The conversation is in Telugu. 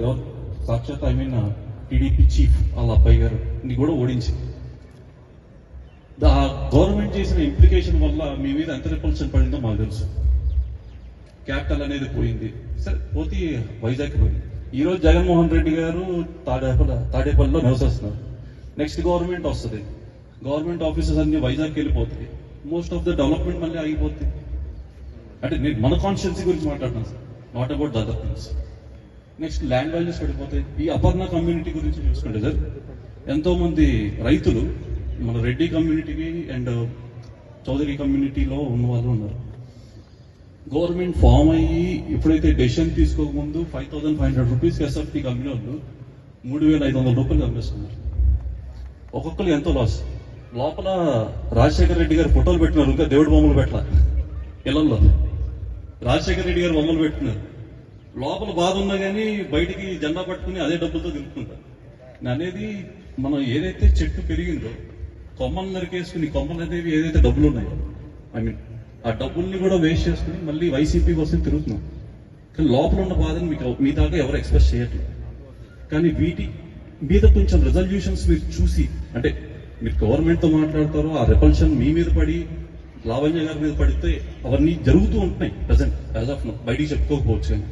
ఎవరు సాక్షాత్ టీడీపీ చీఫ్ వాళ్ళ అబ్బాయి గారిని కూడా ఓడించింది. ఆ గవర్నమెంట్ చేసిన ఇంప్లికేషన్ వల్ల మీ మీద ఎంత రిపల్షన్ పడిందో మాకు తెలుసు. క్యాపిటల్ అనేది పోయింది, సరే పోతే వైజాగ్ పోయింది. ఈ రోజు జగన్మోహన్ రెడ్డి గారు తాడేపల్లిలో నివసిస్తున్నారు. నెక్స్ట్ గవర్నమెంట్ వస్తుంది, గవర్నమెంట్ ఆఫీసెస్ అన్ని వైజాగ్కి వెళ్ళిపోతాయి. మోస్ట్ ఆఫ్ ద డెవలప్మెంట్ మళ్ళీ ఆగిపోతుంది. అంటే నేను మన కాన్స్టిట్యున్సీ గురించి మాట్లాడుతున్నాను sir, not about the other things. Next land values పడిపోతాయి. ఈ అపర్ణ కమ్యూనిటీ గురించి చూసుకుంటే సార్, ఎంతో మంది రైతులు మన రెడ్డి కమ్యూనిటీకి అండ్ చౌదరి కమ్యూనిటీలో ఉన్న వాళ్ళు ఉన్నారు. గవర్నమెంట్ ఫామ్ అయ్యి ఎప్పుడైతే డెసిషన్ తీసుకోకముందు 5,500 రూపీస్ ఎస్ఎఫ్టీ కంపెనీ వాళ్ళు 3,500 రూపాయలు అమ్మేస్తున్నారు. ఒక్కొక్కరు ఎంతో లాస్. లోపల రాజశేఖర రెడ్డి గారు ఫోటోలు పెట్టినారు, ఇంకా దేవుడి బొమ్మలు పెట్టాల ఇళ్లలో. రాజశేఖర రెడ్డి గారు బొమ్మలు పెట్టినారు. లోపల బాధ ఉన్నా కానీ బయటికి జెండా పట్టుకుని అదే డబ్బులతో తిరుగుతుంటారు. అనేది మనం ఏదైతే చెట్టు పెరిగిందో కొమ్మలు నరికేసుకుని, కొమ్మలు అనేవి ఏదైతే డబ్బులు ఉన్నాయో ఆ డబ్బుల్ని కూడా వేస్ట్ చేసుకుని మళ్ళీ వైసీపీ కోసం తిరుగుతున్నాం. కానీ లోపల ఉన్న బాధని మీ దాకా ఎవరు ఎక్స్ప్రెస్ చేయట్లేదు. కానీ వీటి మీద కొంచెం రెజల్యూషన్స్ మీరు చూసి, అంటే మీరు గవర్నమెంట్తో మాట్లాడతారో ఆ రెపల్షన్ మీ మీద పడి లావణ్య గారి మీద పడితే అవన్నీ జరుగుతూ ఉంటున్నాయి ప్రజెంట్ యాజ్ ఆఫ్ నౌ, బయటికి చెప్పుకోకపోవచ్చు. కానీ